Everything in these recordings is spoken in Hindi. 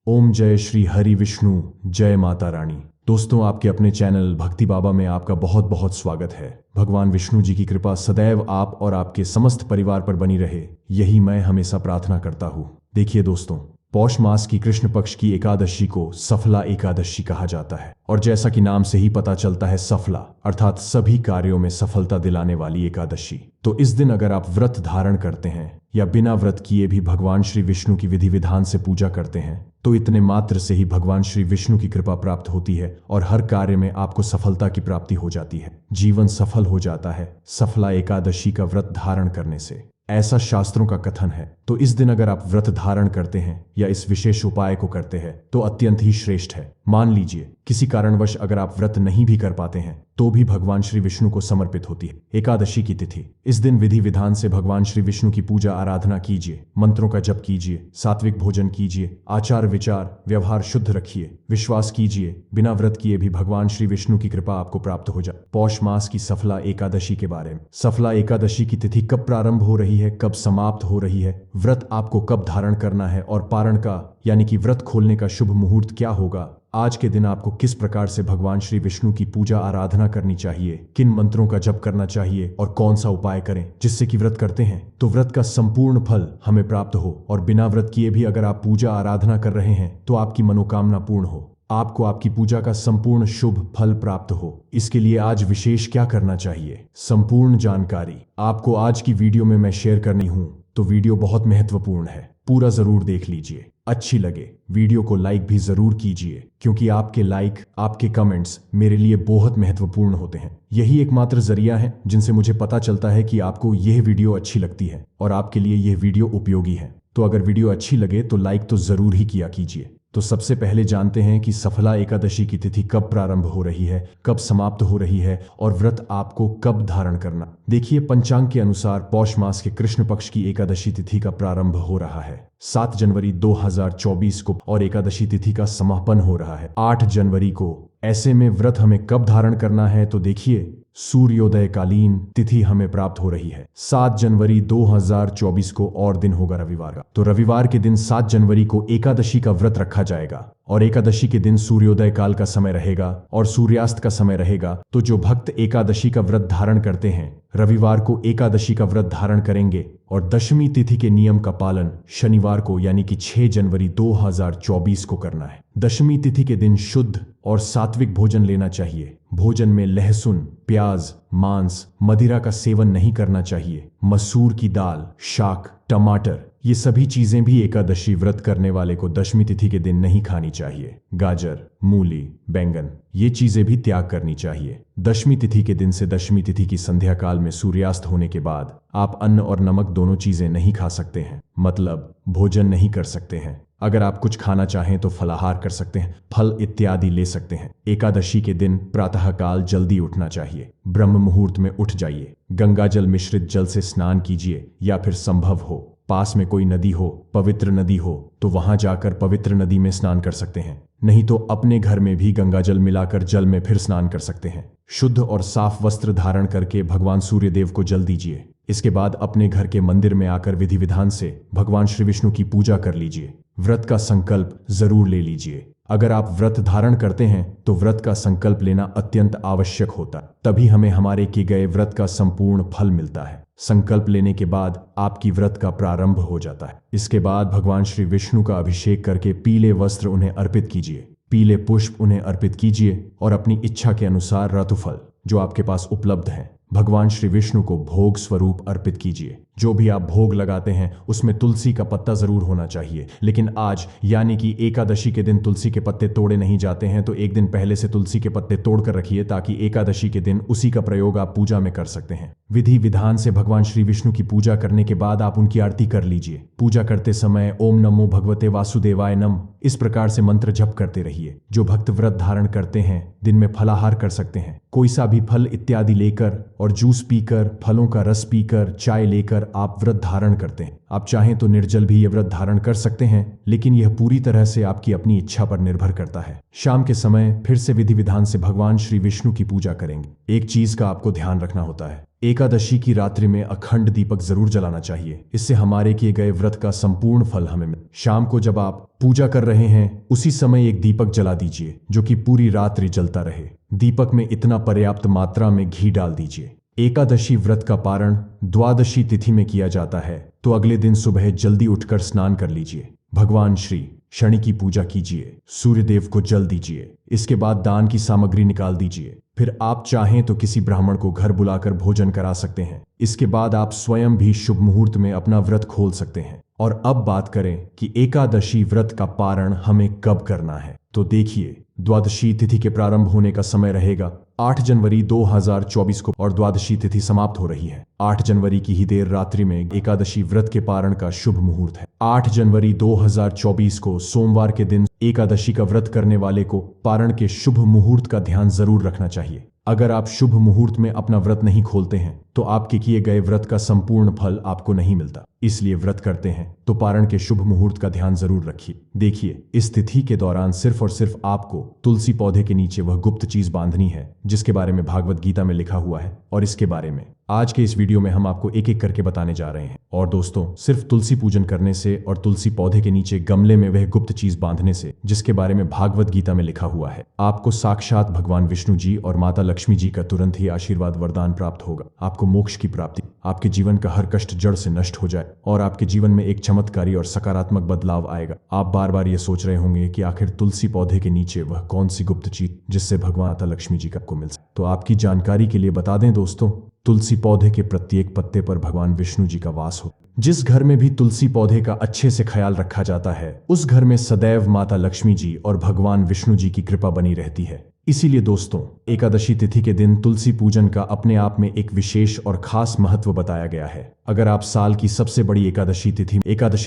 ओम जय श्री हरि विष्णु, जय माता रानी। दोस्तों, आपके अपने चैनल भक्ति बाबा में आपका बहुत बहुत स्वागत है। भगवान विष्णु जी की कृपा सदैव आप और आपके समस्त परिवार पर बनी रहे, यही मैं हमेशा प्रार्थना करता हूँ। देखिए दोस्तों, पौष मास की कृष्ण पक्ष की एकादशी को सफला एकादशी कहा जाता है और जैसा कि नाम से ही पता चलता है, सफला अर्थात सभी कार्यों में सफलता दिलाने वाली एकादशी। तो इस दिन अगर आप व्रत धारण करते हैं या बिना व्रत किए भी भगवान श्री विष्णु की विधि विधान से पूजा करते हैं तो इतने मात्र से ही भगवान श्री विष्णु की कृपा प्राप्त होती है और हर कार्य में आपको सफलता की प्राप्ति हो जाती है। जीवन सफल हो जाता है सफला एकादशी का व्रत धारण करने से, ऐसा शास्त्रों का कथन है। तो इस दिन अगर आप व्रत धारण करते हैं या इस विशेष उपाय को करते हैं तो अत्यंत ही श्रेष्ठ है। मान लीजिए किसी कारणवश अगर आप व्रत नहीं भी कर पाते हैं तो भी भगवान श्री विष्णु को समर्पित होती है एकादशी की तिथि। इस दिन विधि विधान से भगवान श्री विष्णु की पूजा आराधना कीजिए, मंत्रों का जप कीजिए, सात्विक भोजन कीजिए, आचार विचार व्यवहार शुद्ध रखिए, विश्वास कीजिए, बिना व्रत किए भी भगवान श्री विष्णु की कृपा आपको प्राप्त हो जाए। पौष मास की सफला एकादशी के बारे में। सफला एकादशी की तिथि कब प्रारंभ हो रही है, कब समाप्त हो रही है, व्रत आपको कब धारण करना है और पारण का यानी कि व्रत खोलने का शुभ मुहूर्त क्या होगा, आज के दिन आपको किस प्रकार से भगवान श्री विष्णु की पूजा आराधना करनी चाहिए, किन मंत्रों का जप करना चाहिए और कौन सा उपाय करें जिससे कि व्रत करते हैं तो व्रत का संपूर्ण फल हमें प्राप्त हो और बिना व्रत किए भी अगर आप पूजा आराधना कर रहे हैं तो आपकी मनोकामना पूर्ण हो, आपको आपकी पूजा का संपूर्ण शुभ फल प्राप्त हो। इसके लिए आज विशेष क्या करना चाहिए, संपूर्ण जानकारी आपको आज की वीडियो में मैं शेयर करनी हूं। तो वीडियो बहुत महत्वपूर्ण है, पूरा जरूर देख लीजिए। अच्छी लगे वीडियो को लाइक भी जरूर कीजिए क्योंकि आपके लाइक, आपके कमेंट्स मेरे लिए बहुत महत्वपूर्ण होते हैं। यही एकमात्र जरिया है जिनसे मुझे पता चलता है कि आपको यह वीडियो अच्छी लगती है और आपके लिए यह वीडियो उपयोगी है। तो अगर वीडियो अच्छी लगे तो लाइक तो जरूर ही किया कीजिए। तो सबसे पहले जानते हैं कि सफला एकादशी की तिथि कब प्रारंभ हो रही है, कब समाप्त हो रही है और व्रत आपको कब धारण करना। देखिए, पंचांग के अनुसार पौष मास के कृष्ण पक्ष की एकादशी तिथि का प्रारंभ हो रहा है 7 जनवरी 2024 को और एकादशी तिथि का समापन हो रहा है 8 जनवरी को। ऐसे में व्रत हमें कब धारण करना है तो देखिए, सूर्योदय कालीन तिथि हमें प्राप्त हो रही है 7 जनवरी 2024 को और दिन होगा रविवार का। तो रविवार के दिन 7 जनवरी को एकादशी का व्रत रखा जाएगा और एकादशी के दिन सूर्योदय काल का समय रहेगा और सूर्यास्त का समय रहेगा। तो जो भक्त एकादशी का व्रत धारण करते हैं रविवार को एकादशी का व्रत धारण करेंगे और दशमी तिथि के नियम का पालन शनिवार को यानी कि 6 जनवरी 2024 को करना है। दशमी तिथि के दिन शुद्ध और सात्विक भोजन लेना चाहिए। भोजन में लहसुन, प्याज, मांस, मदिरा का सेवन नहीं करना चाहिए। मसूर की दाल, शाक, टमाटर ये सभी चीजें भी एकादशी व्रत करने वाले को दशमी तिथि के दिन नहीं खानी चाहिए। गाजर, मूली, बैंगन ये चीजें भी त्याग करनी चाहिए। दशमी तिथि के दिन से दशमी तिथि की संध्या काल में सूर्यास्त होने के बाद आप अन्न और नमक दोनों चीजें नहीं खा सकते हैं, मतलब भोजन नहीं कर सकते हैं। अगर आप कुछ खाना चाहें तो फलाहार कर सकते हैं, फल इत्यादि ले सकते हैं। एकादशी के दिन प्रातः काल जल्दी उठना चाहिए, ब्रह्म मुहूर्त में उठ जाइए, गंगा जल मिश्रित जल से स्नान कीजिए या फिर संभव हो पास में कोई नदी हो, पवित्र नदी हो तो वहां जाकर पवित्र नदी में स्नान कर सकते हैं, नहीं तो अपने घर में भी गंगा जल मिलाकर जल में फिर स्नान कर सकते हैं। शुद्ध और साफ वस्त्र धारण करके भगवान सूर्य देव को जल दीजिए। इसके बाद अपने घर के मंदिर में आकर विधि विधान से भगवान श्री विष्णु की पूजा कर लीजिए। व्रत का संकल्प जरूर ले लीजिए। अगर आप व्रत धारण करते हैं तो व्रत का संकल्प लेना अत्यंत आवश्यक होता है, तभी हमें हमारे किए गए व्रत का संपूर्ण फल मिलता है। संकल्प लेने के बाद आपकी व्रत का प्रारंभ हो जाता है। इसके बाद भगवान श्री विष्णु का अभिषेक करके पीले वस्त्र उन्हें अर्पित कीजिए, पीले पुष्प उन्हें अर्पित कीजिए और अपनी इच्छा के अनुसार ऋतुफल जो आपके पास उपलब्ध है भगवान श्री विष्णु को भोग स्वरूप अर्पित कीजिए। जो भी आप भोग लगाते हैं उसमें तुलसी का पत्ता जरूर होना चाहिए, लेकिन आज यानी कि एकादशी के दिन तुलसी के पत्ते तोड़े नहीं जाते हैं तो एक दिन पहले से तुलसी के पत्ते तोड़ कर रखिए ताकि एकादशी के दिन उसी का प्रयोग आप पूजा में कर सकते हैं। विधि विधान से भगवान श्री विष्णु की पूजा करने के बाद आप उनकी आरती कर लीजिए। पूजा करते समय ओम नमो भगवते वासुदेवाय नम इस प्रकार से मंत्र जप करते रहिए। जो भक्त व्रत धारण करते हैं दिन में फलाहार कर सकते हैं, कोई सा भी फल इत्यादि लेकर और जूस पीकर, फलों का रस पीकर, चाय लेकर आप व्रत धारण करते हैं। आप चाहें तो निर्जल भी यह व्रत धारण कर सकते हैं, लेकिन यह पूरी तरह से आपकी अपनी इच्छा पर निर्भर करता है। शाम के समय फिर से विधि विधान से भगवान श्री विष्णु की पूजा करेंगे। एक चीज का आपको ध्यान रखना होता है, एकादशी की रात्रि में अखंड दीपक जरूर जलाना चाहिए। इससे हमारे किए गए व्रत का संपूर्ण फल हमें मिले। शाम को जब आप पूजा कर रहे हैं उसी समय एक दीपक जला दीजिए जो कि पूरी रात्रि जलता रहे। दीपक में इतना पर्याप्त मात्रा में घी डाल दीजिए। एकादशी व्रत का पारण द्वादशी तिथि में किया जाता है, तो अगले दिन सुबह जल्दी उठकर स्नान कर लीजिए। भगवान श्री शनि की पूजा कीजिए, सूर्यदेव को जल दीजिए। इसके बाद दान की सामग्री निकाल दीजिए। फिर आप चाहें तो किसी ब्राह्मण को घर बुलाकर भोजन करा सकते हैं। इसके बाद आप स्वयं भी शुभ मुहूर्त में अपना व्रत खोल सकते हैं। और अब बात करें कि एकादशी व्रत का पारण हमें कब करना है, तो देखिए, द्वादशी तिथि के प्रारंभ होने का समय रहेगा 8 जनवरी 2024 को और द्वादशी तिथि समाप्त हो रही है 8 जनवरी की ही देर रात्रि में। एकादशी व्रत के पारण का शुभ मुहूर्त है 8 जनवरी 2024 को सोमवार के दिन। एकादशी का व्रत करने वाले को पारण के शुभ मुहूर्त का ध्यान जरूर रखना चाहिए। अगर आप शुभ मुहूर्त में अपना व्रत नहीं खोलते हैं तो आपके किए गए व्रत का संपूर्ण फल आपको नहीं मिलता। इसलिए व्रत करते हैं तो पारण के शुभ मुहूर्त का ध्यान जरूर रखिए। देखिए, इस तिथि के दौरान सिर्फ और सिर्फ आपको तुलसी पौधे के नीचे वह गुप्त चीज बांधनी है जिसके बारे में भागवत गीता में लिखा हुआ है, और इसके बारे में आज के इस वीडियो में हम आपको एक एक करके बताने जा रहे हैं। और दोस्तों, सिर्फ तुलसी पूजन करने से और तुलसी पौधे के नीचे गमले में वह गुप्त चीज बांधने से जिसके बारे में भागवत गीता में लिखा हुआ है, आपको साक्षात भगवान विष्णु जी और माता लक्ष्मी जी का तुरंत ही आशीर्वाद वरदान प्राप्त होगा। आपको मोक्ष की प्राप्ति, आपके जीवन का हर कष्ट जड़ से नष्ट हो जाए और आपके जीवन में एक चमत्कारी और सकारात्मक बदलाव आएगा। आप बार बार ये सोच रहे होंगे कि आखिर तुलसी पौधे के नीचे वह कौन सी गुप्त चीज जिससे भगवान माता लक्ष्मी जी का आपको मिल सके। तो आपकी जानकारी के लिए बता दें दोस्तों, तुलसी पौधे के प्रत्येक पत्ते पर भगवान विष्णु जी का वास हो। जिस घर में भी तुलसी पौधे का अच्छे से ख्याल रखा जाता है उस घर में सदैव माता लक्ष्मी जी और भगवान विष्णु जी की कृपा बनी रहती है। इसीलिए दोस्तों, एकादशी तिथि के दिन तुलसी पूजन का अपने आप में एक विशेष और खास महत्व बताया गया है। अगर आप साल की सबसे बड़ी एकादशी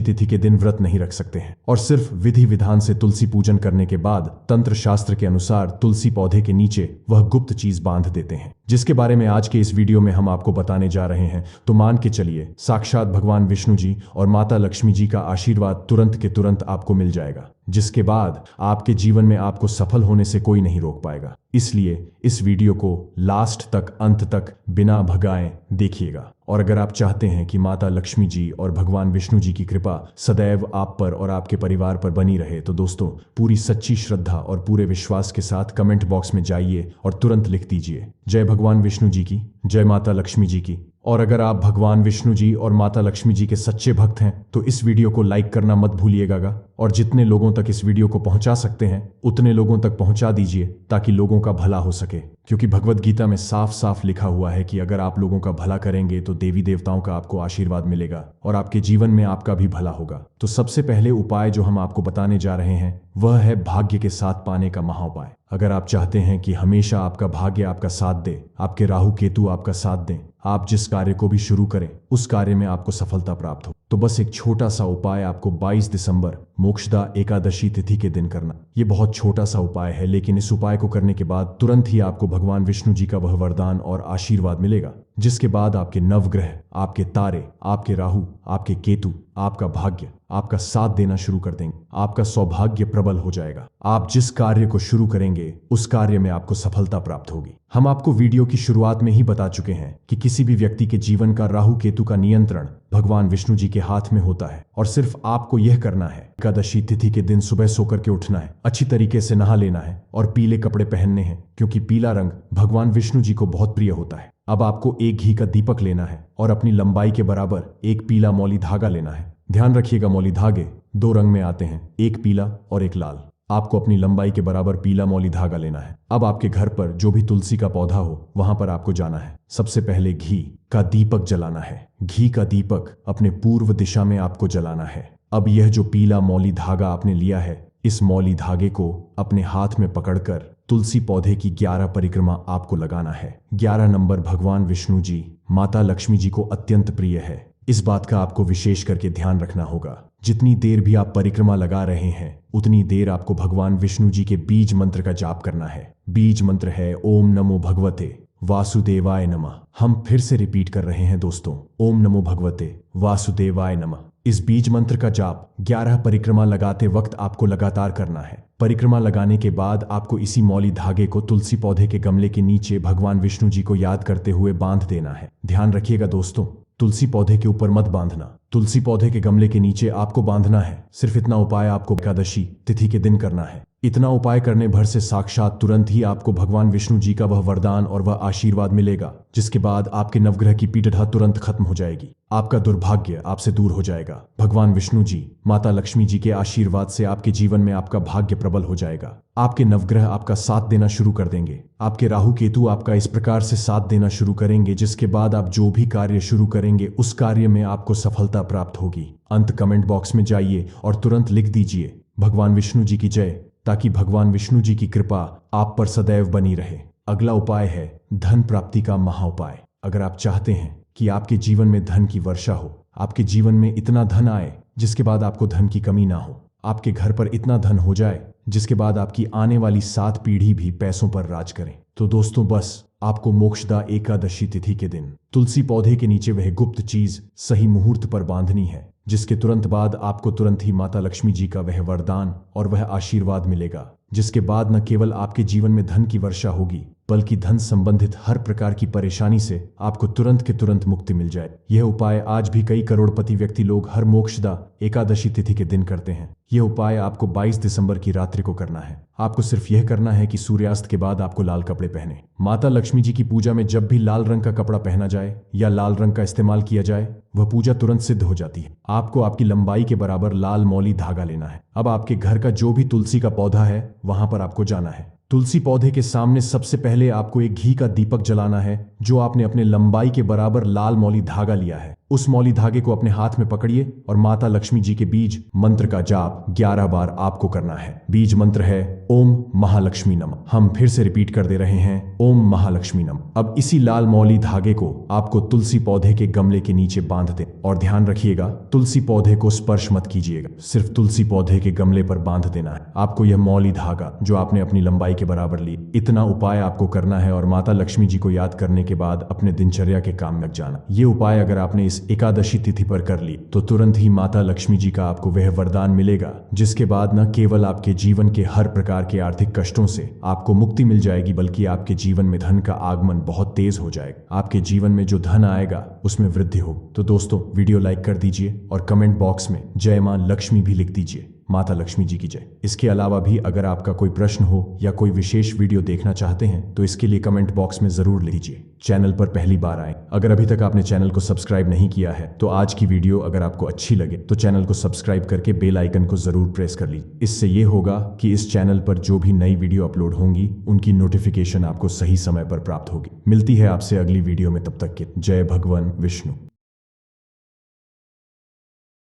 तिथि के दिन व्रत नहीं रख सकते हैं और सिर्फ विधि विधान से तुलसी पूजन करने के बाद तंत्र शास्त्र के अनुसार तुलसी पौधे के नीचे वह गुप्त चीज बांध देते हैं जिसके बारे में आज के इस वीडियो में हम आपको बताने जा रहे हैं, तो मान के चलिए साक्षात भगवान विष्णु जी और माता लक्ष्मी जी का आशीर्वाद तुरंत के तुरंत आपको मिल जाएगा, जिसके बाद आपके जीवन में आपको सफल होने से कोई नहीं रोक पाएगा। इसलिए इस वीडियो को लास्ट तक, अंत तक बिना भगाए देखिएगा। और अगर आप चाहते हैं कि माता लक्ष्मी जी और भगवान विष्णु जी की कृपा सदैव आप पर और आपके परिवार पर बनी रहे, तो दोस्तों पूरी सच्ची श्रद्धा और पूरे विश्वास के साथ कमेंट बॉक्स में जाइए और तुरंत लिख दीजिए जय भगवान विष्णु जी की, जय माता लक्ष्मी जी की। और अगर आप भगवान विष्णु जी और माता लक्ष्मी जी के सच्चे भक्त हैं तो इस वीडियो को लाइक करना मत भूलिएगा और जितने लोगों तक इस वीडियो को पहुंचा सकते हैं उतने लोगों तक पहुंचा दीजिए ताकि लोगों का भला हो सके। क्योंकि भगवत गीता में साफ साफ लिखा हुआ है कि अगर आप लोगों का भला करेंगे तो देवी देवताओं का आपको आशीर्वाद मिलेगा और आपके जीवन में आपका भी भला होगा। तो सबसे पहले उपाय जो हम आपको बताने जा रहे हैं वह है भाग्य के साथ पाने का महाउपाय। अगर आप चाहते हैं कि हमेशा आपका भाग्य आपका साथ दे, आपके राहु केतु आपका साथ दें, आप जिस कार्य को भी शुरू करें उस कार्य में आपको सफलता प्राप्त हो, तो बस एक छोटा सा उपाय आपको 22 दिसंबर मोक्षदा एकादशी तिथि के दिन करना। ये बहुत छोटा सा उपाय है, लेकिन इस उपाय को करने के बाद तुरंत ही आपको भगवान विष्णु जी का वह वरदान और आशीर्वाद मिलेगा, जिसके बाद आपके नवग्रह, आपके तारे, आपके राहु, आपके केतु, आपका भाग्य आपका साथ देना शुरू कर देंगे। आपका सौभाग्य प्रबल हो जाएगा। आप जिस कार्य को शुरू करेंगे उस कार्य में आपको सफलता प्राप्त होगी। हम आपको वीडियो की शुरुआत में ही बता चुके हैं कि किसी भी व्यक्ति के जीवन का राहु केतु का नियंत्रण भगवान विष्णु जी के हाथ में होता है और सिर्फ आपको यह करना है, एकादशी तिथि के दिन सुबह सोकर के उठना है, अच्छी तरीके से नहा लेना है और पीले कपड़े पहनने हैं, क्योंकि पीला रंग भगवान विष्णु जी को बहुत प्रिय होता है। अब आपको एक घी का दीपक लेना है और अपनी लंबाई के बराबर एक पीला मौली धागा लेना है। ध्यान रखिएगा, मौली धागे 2 रंग में आते हैं, एक पीला और एक लाल। आपको अपनी लंबाई के बराबर पीला मौली धागा लेना है। अब आपके घर पर जो भी तुलसी का पौधा हो वहां पर आपको जाना है। सबसे पहले घी का दीपक जलाना है। घी का दीपक अपने पूर्व दिशा में आपको जलाना है। अब यह जो पीला मौली धागा आपने लिया है, इस मौली धागे को अपने हाथ में पकड़कर तुलसी पौधे की 11 परिक्रमा आपको लगाना है। 11 नंबर भगवान विष्णु जी, माता लक्ष्मी जी को अत्यंत प्रिय है। इस बात का आपको विशेष करके ध्यान रखना होगा। जितनी देर भी आप परिक्रमा लगा रहे हैं उतनी देर आपको भगवान विष्णु जी के बीज मंत्र का जाप करना है। बीज मंत्र है ओम नमो भगवते वासुदेवाय नमः। हम फिर से रिपीट कर रहे हैं दोस्तों, ओम नमो भगवते वासुदेवाय नमः। इस बीज मंत्र का जाप 11 परिक्रमा लगाते वक्त आपको लगातार करना है। परिक्रमा लगाने के बाद आपको इसी मौली धागे को तुलसी पौधे के गमले के नीचे भगवान विष्णु जी को याद करते हुए बांध देना है। ध्यान रखिएगा दोस्तों, तुलसी पौधे के ऊपर मत बांधना, तुलसी पौधे के गमले के नीचे आपको बांधना है। सिर्फ इतना उपाय आपको एकादशी तिथि के दिन करना है। इतना उपाय करने भर से साक्षात तुरंत ही आपको भगवान विष्णु जी का वह वरदान और वह आशीर्वाद मिलेगा, जिसके बाद आपके नवग्रह की पीड़ा तुरंत खत्म हो जाएगी। आपका दुर्भाग्य आपसे दूर हो जाएगा। भगवान विष्णु जी, माता लक्ष्मी जी के आशीर्वाद से आपके जीवन में आपका भाग्य प्रबल हो जाएगा। आपके नवग्रह आपका साथ देना शुरू कर देंगे। आपके राहु केतु आपका इस प्रकार से साथ देना शुरू करेंगे, जिसके बाद आप जो भी कार्य शुरू करेंगे उस कार्य में आपको सफलता प्राप्त होगी। अंत कमेंट बॉक्स में जाइए और तुरंत लिख दीजिए भगवान विष्णु जी की जय, ताकि भगवान विष्णु जी की कृपा आप पर सदैव बनी रहे। अगला उपाय है धन प्राप्ति का महाउपाय। अगर आप चाहते हैं कि आपके जीवन में धन की वर्षा हो, आपके जीवन में इतना धन आए जिसके बाद आपको धन की कमी ना हो, आपके घर पर इतना धन हो जाए जिसके बाद आपकी आने वाली 7 पीढ़ी भी पैसों पर राज करें, तो दोस्तों बस आपको मोक्षदा एकादशी तिथि के दिन तुलसी पौधे के नीचे वह गुप्त चीज सही मुहूर्त पर बांधनी है, जिसके तुरंत बाद आपको तुरंत ही माता लक्ष्मी जी का वह वरदान और वह आशीर्वाद मिलेगा, जिसके बाद न केवल आपके जीवन में धन की वर्षा होगी, बल्कि धन संबंधित हर प्रकार की परेशानी से आपको तुरंत के तुरंत मुक्ति मिल जाए। यह उपाय आज भी कई करोड़पति व्यक्ति लोग हर मोक्षदा एकादशी तिथि के दिन करते हैं। यह उपाय आपको 22 दिसंबर की रात्रि को करना है। आपको सिर्फ यह करना है कि सूर्यास्त के बाद आपको लाल कपड़े पहने। माता लक्ष्मी जी की पूजा में जब भी लाल रंग का कपड़ा पहना जाए या लाल रंग का इस्तेमाल किया जाए, वह पूजा तुरंत सिद्ध हो जाती है। आपको आपकी लंबाई के बराबर लाल मौली धागा लेना है। अब आपके घर का जो भी तुलसी का पौधा है वहां पर आपको जाना है। तुलसी पौधे के सामने सबसे पहले आपको एक घी का दीपक जलाना है, जो आपने अपने लंबाई के बराबर लाल मौली धागा लिया है। उस मौली धागे को अपने हाथ में पकड़िए और माता लक्ष्मी जी के बीज मंत्र का जाप 11 बार आपको करना है। बीज मंत्र है ओम महालक्ष्मी नमः। हम फिर से रिपीट कर दे रहे हैं, ओम महालक्ष्मी नमः। अब इसी लाल मौली धागे को आपको तुलसी पौधे के गमले के नीचे बांध दें और ध्यान रखिएगा तुलसी पौधे को स्पर्श मत कीजिएगा, सिर्फ तुलसी पौधे के गमले पर बांध देना है। आपको यह मौली धागा जो आपने अपनी लंबाई के बराबर ली, इतना उपाय आपको करना है और माता लक्ष्मी जी को याद करने के बाद अपने दिनचर्या के काम में जाना। ये उपाय अगर आपने इस एकादशी तिथि पर कर ली तो तुरंत ही माता लक्ष्मी जी का आपको वह वरदान मिलेगा, जिसके बाद न केवल आपके जीवन के हर प्रकार के आर्थिक कष्टों से आपको मुक्ति मिल जाएगी, बल्कि आपके जीवन में धन का आगमन बहुत तेज हो जाएगा। आपके जीवन में जो धन आएगा उसमें वृद्धि होगी। तो दोस्तों वीडियो लाइक कर दीजिए और कमेंट बॉक्स में जय मां लक्ष्मी भी लिख दीजिए। माता लक्ष्मी जी की जय। इसके अलावा भी अगर आपका कोई प्रश्न हो या कोई विशेष वीडियो देखना चाहते हैं तो इसके लिए कमेंट बॉक्स में जरूर लिख दीजिए। चैनल पर पहली बार आए, अगर अभी तक आपने चैनल को सब्सक्राइब नहीं किया है तो आज की वीडियो अगर आपको अच्छी लगे तो चैनल को सब्सक्राइब करके बेल आइकन को जरूर प्रेस कर लीजिए। इससे ये होगा कि इस चैनल पर जो भी नई वीडियो अपलोड होंगी उनकी नोटिफिकेशन आपको सही समय पर प्राप्त होगी। मिलती है आपसे अगली वीडियो में, तब तक के जय भगवान विष्णु।